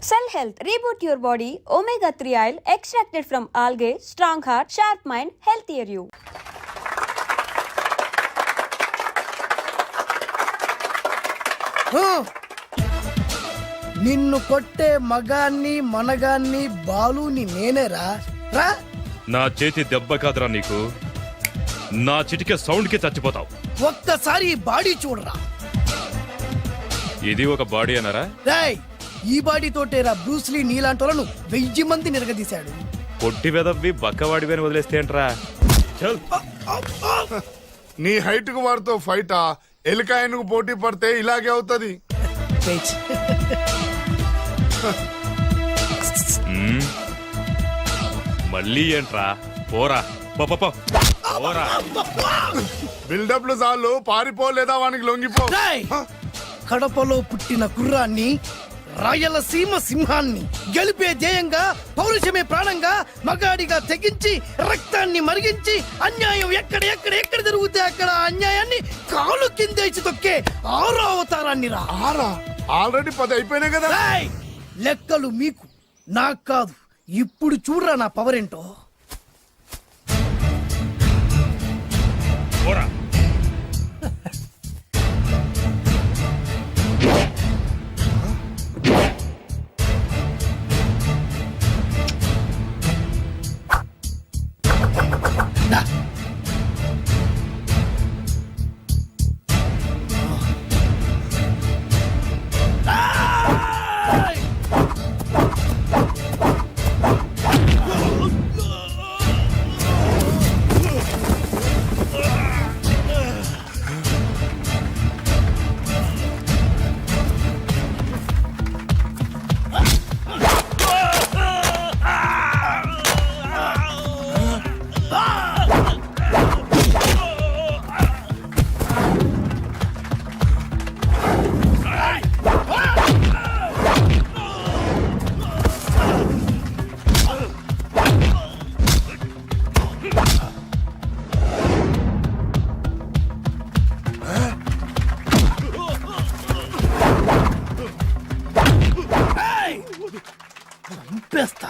Cell Health, reboot your body, omega-3 oil extracted from algae, strong heart, sharp mind, healthier you. నిన్ను కొట్టే మగాన్ని మనగాన్ని బాలుని నేనేరా రా. నా చేతి దెబ్బ కాదురా నీకు, నా చిటికే సౌండ్ కి చచ్చిపోతావు. ఒక్కసారి ఈ బాడీ చూడరా. ఇది ఒక బాడీ అన్నారా? రేయ్, ఈ బాడీ తోటేరా బ్రూస్లీ నీలాంటి వాళ్ళను 1000 మంది నిరగదీశాడు. పొట్టి వెదవ్వి బక్కవాడివని వదిలేస్తే ఏంట్రా? చల్. నీ హైట్ కు వాడితో ఫైటా? ఎలికాయనకు పోటీ పడితే ఇలాగే అవుతది. మళ్ళీ ఏంట్రా? పోరా పోరా. బిల్డప్లు చాలు, పారిపోలేదా వానికి లొంగిపో. రేయ్, కడపలో పుట్టిన కుర్రాన్ని, రాయలసీమ సింహాన్ని గెలిపే ధ్యేయంగా, పౌరుషమే ప్రాణంగా, మగాడిగా తెగించి రక్తాన్ని మరిగించి అన్యాయం ఎక్కడ ఎక్కడ ఎక్కడ జరుగుతే అక్కడ అన్యాయాన్ని కాలు కిందేసి తొక్కే 6వ అవతారాన్ని రా. ఆల్రెడీ 10 అయిపోయినాయి కదా. రేయ్, లెక్కలు మీకు నాకు కాదు. ఇప్పుడు చూడరా నా పవర్ ఏంటో. పోరా. చంపేస్తా.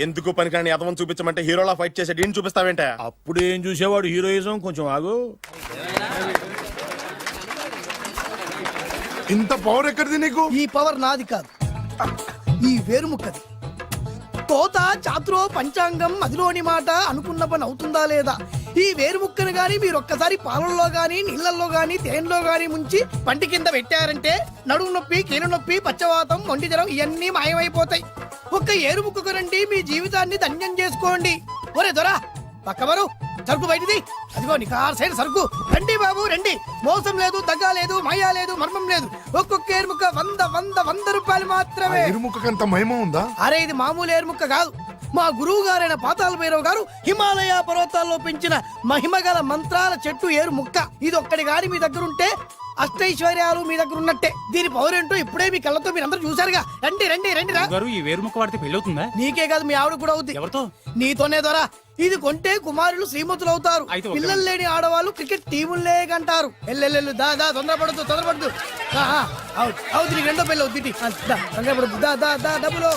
ఎందుకు పనికిరాని అదవం చూపించమంటే హీరోలా ఫైట్ చేసే డీన్ చూపిస్తావేంటే? అప్పుడు ఏం చూసేవాడు హీరోయిజం. కొంచెం ఆగు. ఇంత పవర్ ఎక్కడిది నీకు? ఈ పవర్ నాది కాదు, ఈ వేరుముక్కది. తోత చాతురో పంచాంగం అదిలోని మాట అనుకున్న పని అవుతుందా లేదా? ఈ వేరుముక్కను గాని మీరు ఒక్కసారి పాలల్లో గాని నీళ్లలో గాని తేనెలో గాని ముంచి పంటి కింద పెట్టారంటే నడుము నొప్పి, కీలు నొప్పి, పచ్చవాతం, మొండి జ్వరం ఇవన్నీ మాయమైపోతాయి. ఒక్క ఏరుముక్కకు రండి, మీ జీవితాన్ని ధన్యం చేసుకోండి. ఒరే దొరా, పక్కవరు సరుకు బయటిది. అదిగో నికార్సైన సరుకు. రండి బాబు రండి. మోసం లేదు, దగ్గ లేదు, మాయా లేదు, మర్మం లేదు. ఒక్కొక్క ఏరుముక్క 100 రూపాయలు మాత్రమే. ఎరుముకంత మహిమ ఉందా? అరే, ఇది మామూలు ఏరుముక్క కాదు. మా గురువు గారైన పాతాళ భైరవ్ గారు హిమాలయ పర్వతాల్లో పెంచిన మహిమగల మంత్రాల చెట్టు ఏరు ముక్క. ఇది ఒక్కడి గాని మీ దగ్గర ఉంటే అష్టైశ్వర్యాలు మీ దగ్గర ఉన్నట్టే. దీని పవర్ ఏంటో ఇప్పుడే మీ కళ్ళతో మీరందరూ చూసారుగా. రండి రండి రండి రా. ఈ వేరుముక్క వాడితే పెళ్లి అవుతుందా? నీకే కాదు, మీ ఆవిడ కూడా అవుద్ది. ఎవరితో? నీతోనే ద్వారా. ఇది కొంటే కుమారులు శ్రీమంతులు అవుతారు. పిల్లలు లేని ఆడవాళ్ళు క్రికెట్ టీములే కంటారు. ఎల్లెల్లెల్లు దా దా, తొందరపడద్దు. అవుతుంది, నీకు రెండో పెళ్ళి అవుతుంది. తొందరపడద్దు, దా దా దా. డబ్బులు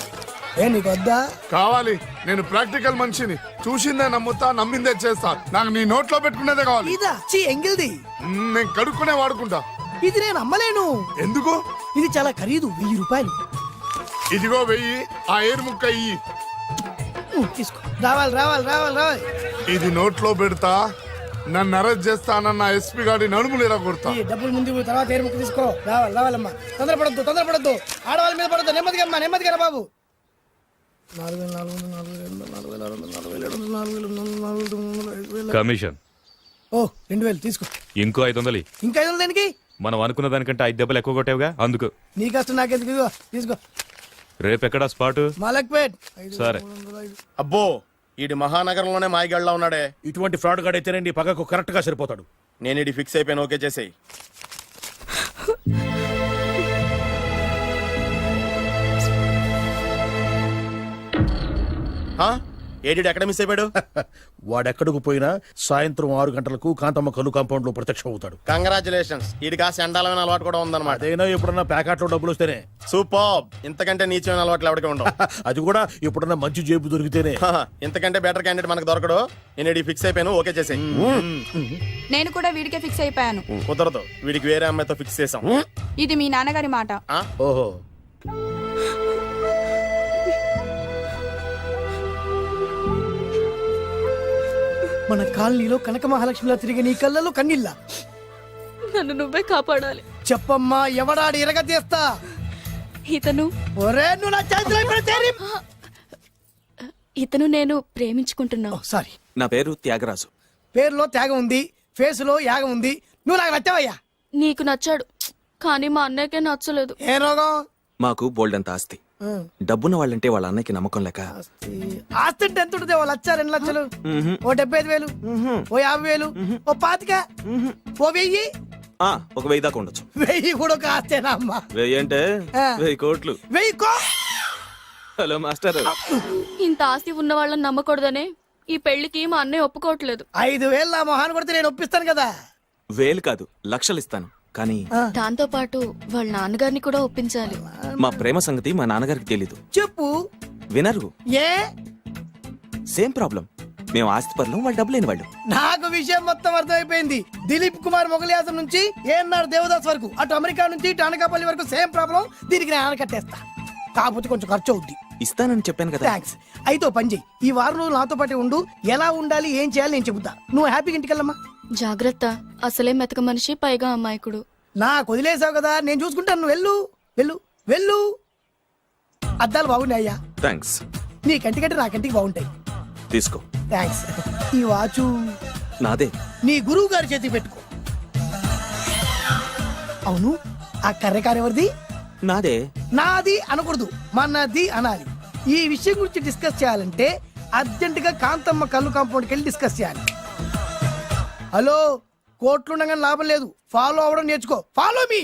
ఏ నీకు వద్దా? కావాలి. నేను ప్రాక్టికల్ మనిషిని. చూసిందే నమ్ముతా, నమ్మిందే చేస్తా. నాకు నీ నోట్లో పెట్టుకునేదే కావాలి. ఇదా చీ ఎంగిల్ది. నేను కడుక్కునే వాడుకుంటా. ఇది నేను అమ్మలేను. ఎందుకు? ఇది చాలా ఖరీదు, 1000 రూపాయలు. ఇదిగో 1000. ఆ ఏరు ముక్క ఇయ్యి. తీసుకో. రావాలి. ఇది నోట్లో పెడతా, నన్ను అరెస్ట్ చేస్తానన్న ఎస్పీ గారి నడుములు ఇలా కొడతా. ఈ డబ్బులు ముందు తర్వాత ఏరు ముక్క తీసుకో. రావాలమ్మా. తొందరపడద్దు. ఆడవాళ్ళ మీద పడద్దు. నెమ్మదిగా బాబు. 4,400 కమిషన్. ఓ 2000 తీసుకో. ఇంకో 500. ఇంకా 500 దేనికి? మనం అనుకున్న దానికంటే 5 దెబ్బలు ఎక్కువ కొట్టావుగా, అందుకు. నీ కష్టం నాకెందుకు? తీసుకో. రేపెక్కడా స్పాటు? మలక్పేట్. సరే. అబ్బో, ఈడి మహానగరంలోనే మాయగాళ్ళ ఉన్నాడే. ఇటువంటి ఫ్రాడ్ గాడు అయితేనే పక్కకు కరెక్ట్ గా సరిపోతాడు. నేను ఇది ఫిక్స్ అయిపోయాను. ఓకే చేసేయి. ఏడి ఎక్కడ మిస్ అయిపోయాడు? వాడెక్కడికి పోయినా సాయంత్రం 6 గంటలకు కాంతమ్మ కల్లు కాంపౌండ్ లో ప్రత్యక్షం అవుతాడు. కంగ్రాచులేషన్స్, వీడికి ఆ చండాలమైన అలవాటు కూడా ఉందన్నమాట. అదైనా ఎప్పుడన్నా ప్యాకెట్లో డబ్బులు వస్తేనే. సూపర్, ఇంతకంటే నీచమైన అలవాట్లు ఎవరికి ఉండవు. అది కూడా ఎప్పుడన్నా మంచి జేబు దొరికితేనే. ఇంతకంటే బెటర్ క్యాండిడేట్ మనకు దొరకడు. నేను ఫిక్స్ అయిపోయాను, ఓకే చేసేయ్. నేను కూడా వీడికే ఫిక్స్ అయిపోయాను. కుదరదు, వీడికి వేరే అమ్మాయితో ఫిక్స్ చేసాం. ఇది మీ నాన్నగారి మాట. ఓహో, మన కాలనీలో కనక మహాలక్ష్మిలా తిరిగి నీ కళ్ళలో కన్నీళ్ళ. నన్ను నువ్వే కాపాడాలి. చెప్పమ్మా, ఎవడాడి ఎరగతీస్తా. ఇతను ఒరే నువ్వు నా చేతిలో పెడితే ఇతను నేను ప్రేమించుకుంటున్నా. సారీ, నా పేరు త్యాగరాజు. పేరులో త్యాగం ఉంది, ఫేసులో యాగం ఉంది. నువ్వు నాకు నచ్చావయ్యా. నీకు నచ్చాడు, కానీ మా అన్నయ్యకే నచ్చలేదు. ఏ రోగం? మాకు బోల్డంత ఆస్తి. డబ్బున్న వాళ్ళంటే వాళ్ళ అన్నయ్యకి నమ్మకం లేక ఆస్తి అంటే ఎంత ఉంటుంది? 1,00,000 2 లక్షలు, ఓ 75,000, ఓ 50,000, ఓ 25,000, ఓ 1000. ఒక 1000 దాకా ఉండొచ్చు. 1000 కూడా ఒక ఆస్తేనా అమ్మా? 1000 అంటే ఆ. 1000 కోట్లు. 1000 హలో మాస్టర్. ఇంత ఆస్తి ఉన్న వాళ్ళని నమ్మకూడదనే ఈ పెళ్లికి మా అన్నయ్య ఒప్పుకోవట్లేదు. 5,000 నా మొహాన్ని కొడితే నేను ఒప్పిస్తాను కదా. 1000 కాదు, లక్షలు ఇస్తాను. కానీ దాంతో పాటు వాళ్ళ నాన్నగారిని కూడా ఒప్పించాలి. మా ప్రేమ సంగతి మా నాన్నగారికి తెలీదు. చెప్పు. వినరు. ఏ? Same problem. మేము ఆస్తి పరులం, వాళ్ళు డబ్బు లేని వాళ్ళు. నాకు విషయం మొత్తం అర్థమైపోయింది. దిలీప్ కుమార్ మొగలియాసం నుంచి ఏఎన్ఆర్ దేవదాస్ వరకు, అటు అమెరికా నుంచి ఇటు అనకాపల్లి వరకు సేమ్ ప్రాబ్లం. దీనికి నేను ఆనకట్టేస్తా, కాకపోతే కొంచెం ఖర్చు అవుద్ది. ఇస్తానని చెప్పాను కదా. థ్యాంక్స్. అయితే ఓ పని చెయ్యి, ఈ వారం రోజులు నాతో పాటే ఉండు. ఎలా ఉండాలి, ఏం చేయాలి నేను చెబుతా. నువ్వు హ్యాపీగా ఇంటికెళ్ళమ్మా. జాగ్రత్త, అసలే మెతక మనిషి, పైగా అమాయకుడు. నాకు వదిలేసావు కదా, నేను చూసుకుంటాను. నువ్వు వెళ్ళు వెళ్ళు వెళ్ళు. అద్దాలు బాగున్నాయి అయ్యా. థ్యాంక్స్. నీ కంటికంటే నా కంటికి బాగుంటాయి. తీసుకో. థ్యాంక్స్. ఈ వాచు నాదే. నీ గురువు గారి చేతికి పెట్టుకో. అవును, ఆ కర్రెకారు ఎవరిది? నాదే. నాది అనకూడదు, మనది అనాలి. ఈ విషయం గురించి డిస్కస్ చేయాలంటే అర్జెంట్ గా కాంతమ్మ కల్లు కాంపౌండ్కి వెళ్ళి డిస్కస్ చేయాలి. హలో, కోట్లుండగానే లాభం లేదు. ఫాలో అవ్వడం నేర్చుకో. Follow me.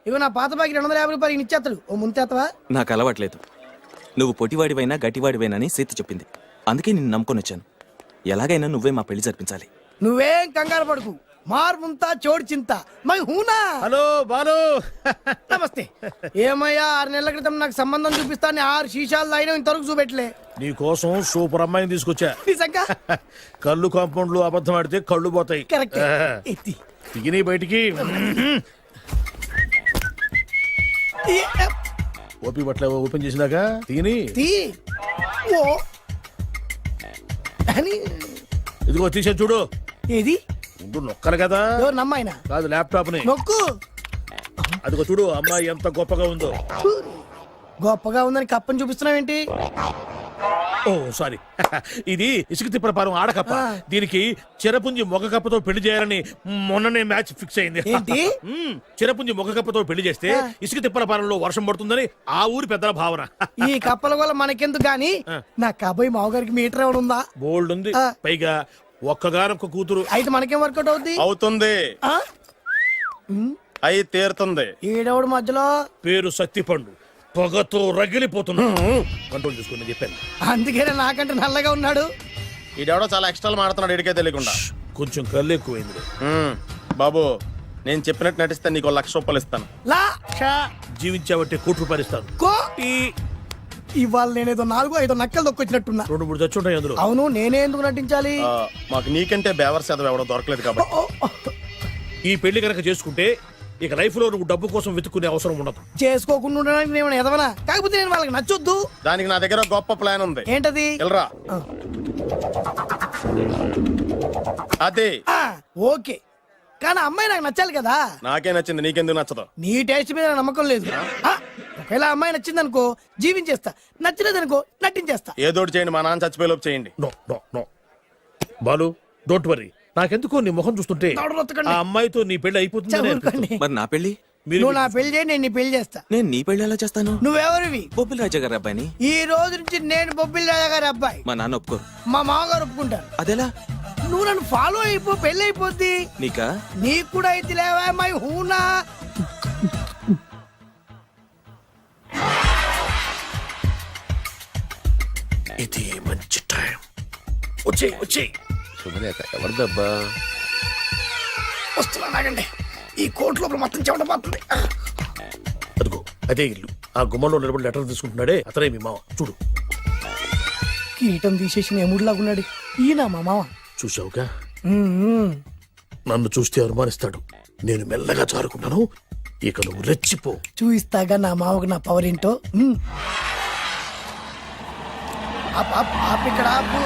ఇవి నా పాత బాకి 250 రూపాయలు ఇచ్చేస్తాడు. ఓ ముంతేత్తవా? నాకు అలవాట్లేదు. నువ్వు పొటివాడివైనా గట్టివాడివైనా అని సీత చెప్పింది. అందుకే నిన్ను నమ్ముకొని వచ్చాను. ఎలాగైనా నువ్వే మా పెళ్లి జరిపించాలి. నువ్వేం కంగారు పడుకు. మార్ముంతా చోడు చింత మై హూనా. హలో బాలు. నమస్తే. ఏమయ్యా, 6 నెలల క్రితం నాకు సంబంధం చూపిస్తాను 6 శీషాలు అయినా ఇంతవరకు చూపెట్టలే. నీ కోసం సూపర్ అమ్మాయిని తీసుకొచ్చా. నిజంగా? కళ్ళు కాంపౌండ్ లో అబద్ధం ఆడితే కళ్ళు పోతాయి. కరెక్ట్. ఎత్తి. దిగిని బయటికి. ఓపి బట్ల ఓపెన్ చేసినాక తిని తీ. ఓ అని. ఇదిగో తీసే చూడు. ఏది? ఉండు, నొక్కరు కదా. ఎవరు నమ్మాయినా? కాదు, ల్యాప్టాప్ ని నొక్కు. అదిగో చూడు, అమ్మాయి ఎంత గొప్పగా ఉందో. గొప్పగా ఉందని కప్పని చూపిస్తున్నావేంటి? ఓ సారీ, ఇది ఇసుక తిప్పల పారం ఆడకప్ప. దీనికి చిరపుంజి మొగ కప్పతో పెళ్లి చేయాలని మొన్ననే మ్యాచ్ ఫిక్స్ అయింది. ఏంటి? చిరపుంజి మొగ కప్పతో పెళ్లి చేస్తే ఇసుక తిప్పల పారంలో వర్షం పడుతుందని ఆ ఊరి పెద్దల భావన. ఈ కప్పల వల్ల మనకెందుకు గాని, నా కాబోయే మావగారికి మీటర్ ఎవడు ఉందా? బోల్డ్ ఉంది. ఆ. పైగా ఒక్కగానొక్క కూతురు. అయితే మనకేం వర్కౌట్ అవుద్ది? అవుతుంది, ఆ? అయి తీరుతుంది. ఈడెవడు మధ్యలో? పేరు సత్తిపండు, పొగతో రగిలిపోతున్నా. కంట్రోల్ చూసుకుని చెప్పాను. అందుకేనే నాకంటే నల్లగా ఉన్నాడు. ఈడెవడో చాలా ఎక్స్ట్రాలు మాడుతున్నాడు, ఇడికే తెలియకుండా. కొంచెం కళ్ళు ఎక్కువైంది. బాబు, నేను చెప్పినట్టు నటిస్తే నీకు 1,00,000 రూపాయలు ఇస్తాను. లా జీవించాబట్టి ₹1,00,000 ఇస్తాను. కో. ఇవాళ నేనేదో 4-5 నక్కలు దొక్కొచ్చినట్టున్నా. 2-3 చచ్చుంటాయి అందులో. అవును, నేనే ఎందుకు నటించాలి? మాకు నీకంటే బేవర్ చదువు ఎవడో దొరకలేదు కాబట్టి. ఈ పెళ్లి కనుక చేసుకుంటే ఇక లైఫ్ లో నువ్వు డబ్బు కోసం వెతుక్కునే అవసరం ఉండదు. చేసుకోకుండా ఉండడానికి నేను ఎదవనా? కాకపోతే నేను వాళ్ళకి నచ్చొద్దు. దానికి నా దగ్గర గొప్ప ప్లాన్ ఉంది. ఏంటది? వెళ్ళరా. అదే. ఓకే, కానీ అమ్మాయి నాకు నచ్చాలి కదా. నాకే నచ్చింది, నీకెందుకు నచ్చదు? నీ టేస్ట్ మీద నాకు నమ్మకం లేదు. ఒకవేళ అమ్మాయి నచ్చింది అనుకో, జీవించేస్తా. నచ్చలేదనుకో, నటించేస్తా. ఏదోటి చేయండి, మా నాన్న చచ్చిపోయేలోపు చేయండి. No no no Balu, don't worry. నాకెందుకో నీ ముఖం చూస్తుంటే ఆ అమ్మాయితో నీ పెళ్లి అయిపోతుందని అనిపిస్తుంది. మరి నా పెళ్లి? నువ్వు నా పెళ్లి చేయి, నేను నీ పెళ్లి చేస్తా. నేను నీ పెళ్లి ఎలా చేస్తాను? నువ్వెవరివి? బొబ్బిలి రాజా గారి అబ్బాయిని. ఈ రోజు నుంచి నేను బొబ్బిలి రాజా గారి అబ్బాయి. మా నాన్న ఒప్పుకోరు. మా మామగారు ఒప్పుకుంటారు. అదెలా? నువ్వు నన్ను ఫాలో అయిపో, పెళ్లి అయిపోద్ది. నీకా? నీకు కూడా అయితే లేవా మై హూనా. ఇది మంచి టైం. వచ్చేయ్ వచ్చేయ్. శుభలేఖ ఎవరిదబ్బా? వస్తున్నా నాగండి. ఈ కోర్టు లోపల మొత్తం చెమట పోతుంది. అదిగో అదే ఇల్లు. ఆ గుమ్మంలో నిలబడి లెటర్ తీసుకుంటున్నాడే అతనే మీ మామ. చూడు. కీటం తీసేసిన ఎముడిలాగున్నాడు. ఈయన మా మామ. చూసావుగా, నన్ను చూస్తే అనుమానిస్తాడు. నేను మెల్లగా జారుకున్నాను. ఇక నువ్వు రెచ్చిపో. చూయిస్తాగా నా మామకు నా పవర్ ఏంటో. ఇక్కడ ఆపు.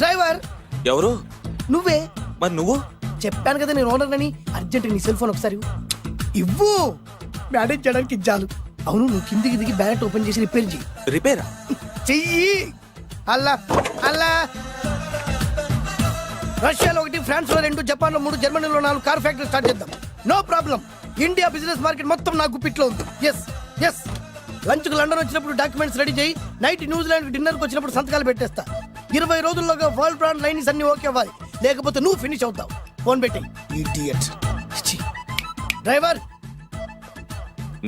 డ్రైవర్ ఎవరు? నువ్వే. మరి నువ్వు? చెప్పాను కదా నేను ఓనర్ అని. అర్జెంట్ నీ సెల్ ఫోన్ ఒకసారి ఇవ్వు. మేనేజ్ చేయడానికి ఇచ్చాను. అవును, నువ్వు కిందికి దిగి బ్యానెట్ ఓపెన్ చేసి రిపేర్ చెయ్యి. రిపేరా? చెయ్యి. అల్లా అల్లా. రష్యాలో 1, ఫ్రాన్స్ లో 2, జపాన్ లో 3, జర్మనీలో 4 కార్ ఫ్యాక్టరీ స్టార్ట్ చేద్దాం. No problem. India business market మొత్తం నా గుప్పిట్లో ఉంది. ఎస్ లంచ్ కు లండన్ వచ్చినప్పుడు డాక్యుమెంట్స్ రెడీ చేయి. నైట్ న్యూజిలాండ్ డిన్నర్ కు వచ్చినప్పుడు సంతకాలు పెట్టేస్తా. 20 రోజుల్లోగా వరల్డ్ బ్రాండ్ లైన్స్ అన్ని ఓకే అవ్వాలి. లేకపోతే నువ్వు ఫినిష్ అవుతావు. ఫోన్ పెట్టి. ఇడియట్. డ్రైవర్.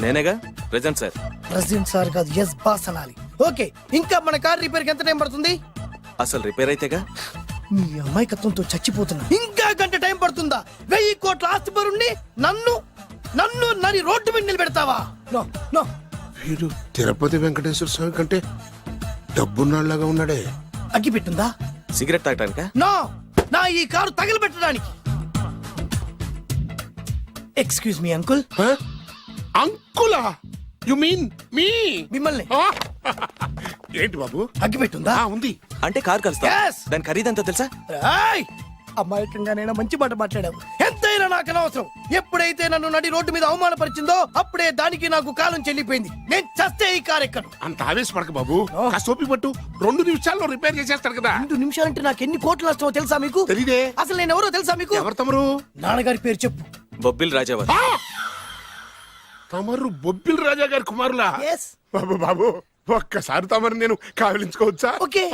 నేనేగా ప్రెజెంట్ సార్. ప్రెసిడెంట్ సార్ కాదు, ఎస్ బాస్ అనాలి. ఓకే, ఇంకా మన కార్ రిపేర్ కి ఎంత టైం పడుతుంది? అసలు రిపేర్ అయితేగా. మీ అమాయకత్వంతో చచ్చిపోతున్నా. ఇంకా గంట టైం పడుతుందా? 1000 కోట్ల ఆస్తి పరుణ్ణి నన్ను నన్ను రోడ్డు మీద నిలబెడతావా? No no. వీడు తిరుపతి వెంకటేశ్వర స్వామి కంటే డబ్బున్నాళ్ళగా ఉన్నాడే. అగ్గి పెట్టుందా? సిగరెట్ తాగటానికా? నో, నా ఈ కారు తగలబెట్టడానికి. Excuse me uncle. అంకులా? You mean me? మిమ్మల్ని. ఏంటి బాబు? అగ్గి పెట్టుందా? ఉంది. అంటే కార్ కలుస్తా. Yes. దాని ఖరీదంతా తెలుసా? ఏయ్! అమాయకంగానైనా మంచి మాట మాట్లాడావు. ఎంతైనా నాకు అనవసరం. ఎప్పుడైతే నన్ను నడి రోడ్డు మీద అవమానపరిచిందో అప్పుడే దానికి నాకు కాలం చెల్లిపోయింది. నేను చస్తే ఈ కారు ఎక్కను. అంత ఆవేశపడక బాబు. కాస్త ఓపిక పట్టు. 2 నిమిషాల్లో రిపేర్ చేసేస్తాడు కదా. 2 నిమిషాలంటే నాకు ఎన్ని కోట్లు నష్టమో తెలుసా మీకు? తెలీదే. అసలు నేను ఎవరో తెలుసా మీకు? ఎవరు తమరు? నాన్నగారి పేరు చెప్పు. బొబ్బిల్ రాజావారు. తమరు బొబ్బిల్ రాజా గారి కుమారులా? Yes. బాబు బాబు, ఒక్కసారి తమరు నేను కావలించుకోవచ్చా? ఓకే.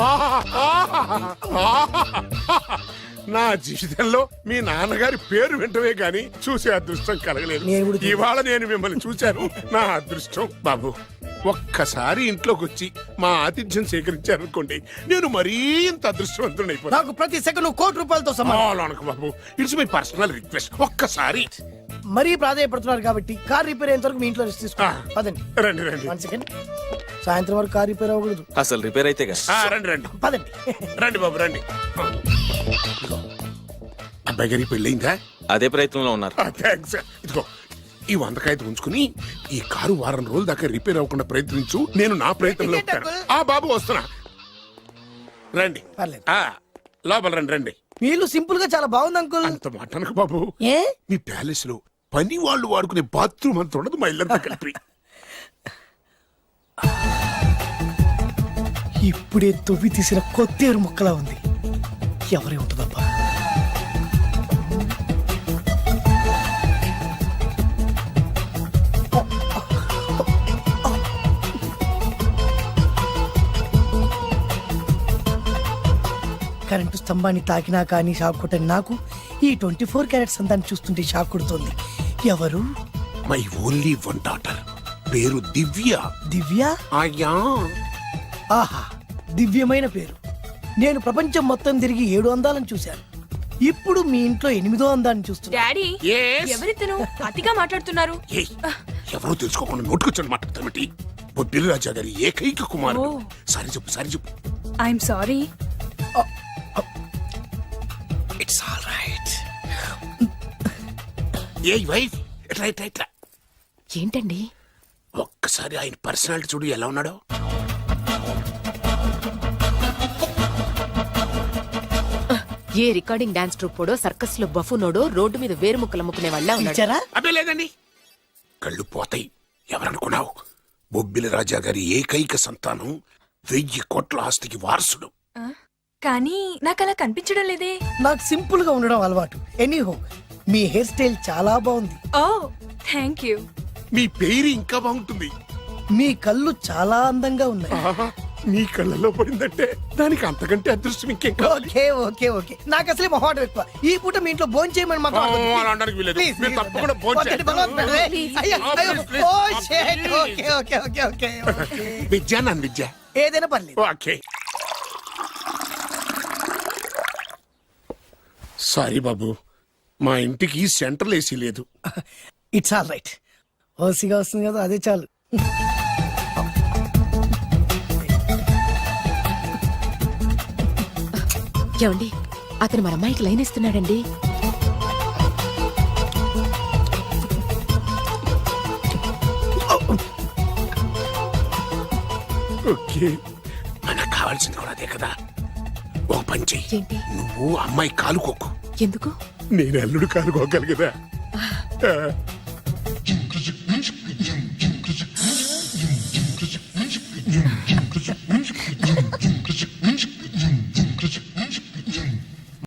నా జీవితంలో మీ నాన్నగారి పేరు వింటమే గాని చూసే అదృష్టం కలగలేదు. నేను కూడా చూడలేదు. ఇవాళ నేను మిమ్మల్ని చూశాను. నా అదృష్టం. బాబు, ఒక్కసారి ఇంట్లోకి వచ్చి మా ఆతిథ్యం సేకరించారనుకోండి, నేను మరీ ఇంత అదృష్టవంతుడైపోతాను. నాకు ప్రతి సెకండ్ కోటి సమానం. బాబు, ఇట్స్ మై పర్సనల్ రిక్వెస్ట్. ఒక్కసారి. మరీ ప్రాధాన్యపడుతున్నారు కాబట్టి కార్ రిపేర్ అయ్యేంత వరకు మీ ఇంట్లో రెస్ట్ తీసుకోండి. పదండి. రండి రండి. 1 సెకండ్. సాయంత్రం వరకు కార్ రిపేర్ అవ్వకూడదు. అసలు రిపేర్ అయితేగా. రండి రండి. పదండి. రండి బాబు రండి. అబ్బాయి గారి పెళ్ళయిందా? అదే ప్రయత్నంలో ఉన్నారు. థ్యాంక్స్. ఇదిగో ఈ 100 కాగితం ఉంచుకుని ఈ కారు వారం రోజుల దాకా రిపేర్ అవ్వకుండా ప్రయత్నించు. నేను నా ప్రయత్నంలో ఉంటాను. బాబు వస్తున్నా. రండి. పర్లేదు. లోపల రండి రండి. వీళ్ళు సింపుల్ గా చాలా బాగుంది అంకుల్. అంత మాట అనకు బాబు. ఏ? మీ ప్యాలెస్ లో పని వాళ్ళు వాడుకునే బాత్రూమ్ అంత ఉండదు. మా ఇల్లంతా కలిపి. ఇప్పుడే తొవ్వి తీసిన కొత్తేరు ముక్కలా ఉంది. ఎవరే ఉంటుందబ్బా? కరెంటు స్తంభాన్ని తాకినా కానీ షాక్ కొట్టని నాకు ఈ 24 క్యారెట్స్ అందాన్ని చూస్తుంటే షాక్ కొడుతోంది. ఎవరు? My only 1 daughter. పేరు దివ్య. దివ్య? అయ్యా. ఆహా, దివ్యమైన పేరు. నేను ప్రపంచం మొత్తం తిరిగి 7 అందాలను చూశాను. ఇప్పుడు మీ ఇంట్లో 8వ అందాన్ని చూస్తున్నా. Daddy, Yes? ఎవరితను అతిగా మాట్లాడుతున్నారు? ఏయ్, ఎవరో తెలుసుకోకుండా నోటుకొచ్చాను మాట్లాడతామటి. బొబ్బిలి రాజా గారి ఏకైక కుమారుడు. సారీ చెప్పు, సారీ చెప్పు. I'm sorry. It's all right. A wife, ఎట్లా ఎట్లా ఎట్లా. ఏంటండి? ఒక్కసారి ఆయన పర్సనాలిటీ చూడు ఎలా ఉన్నాడో. ఏ రికార్డింగ్ డాన్స్ ట్రూపోడో సర్కస్ లో బఫునోడో రోడ్డు మీద వేరు ముక్కలు అమ్ముకునే వాళ్ళ ఉన్నాడు. ఇచ్చారా? అబ్బే లేదండి. కళ్ళు పోతాయి. ఎవరనుకున్నావు? బొబ్బిలి రాజా గారి ఏకైక సంతానం, 1000 కోట్ల ఆస్తికి వారసుడు. కానీ నాకు అలా కనిపించడం లేదే. నాకు సింపుల్ గా ఉండడం అలవాటు. ఎనీహో, మీ హెయిర్ స్టైల్ చాలా బాగుంది. ఓ, థ్యాంక్ యూ. మీ పేరు ఇంకా బాగుంటుంది. మీ కళ్ళు చాలా అందంగా ఉన్నాయి. ఆహా, నీ కళ్ళలో పడిందంటే దానికి అంతకంటే అదృష్టం ఇంకేం కావాలి? ఓకే ఓకే ఓకే నాకు అసలే మొహాటం ఎక్కువ ఈ పూట మీ ఇంట్లో భోజనం చేయమని మాత్రం ఓ, అనవద్దు. అలా అనడానికి వీల్లేదు. Please, మీరు please, తప్పకుండా వద్దండి. భోంచేయండి. వద్దండి, బలవంతం పెడదే. అయ్యో, అయ్యో. Please, ఓ, please, shit. please. Okay okay okay okay okay Vidya నన్ను విద్య ఏదైనా పర్లేదు ఓకే సారీ బాబు మా ఇంటికి సెంట్రల్ ఏసీ లేదు. ఇట్స్ ఆల్ రైట్ ఓసిగా వస్తుంది కదా అదే చాలు ఏమండి అతను మన అమ్మాయికి లైన్ ఇస్తున్నాడండి. ఓకే మనకు కావాల్సింది కూడా అదే కదా. ఒక పని చెయ్యి, ఏంటి? నువ్వు అమ్మాయి కాలుకోకు, ఎందుకు? నేను అల్లుడు కాలుకోగలి కదా. ఆ.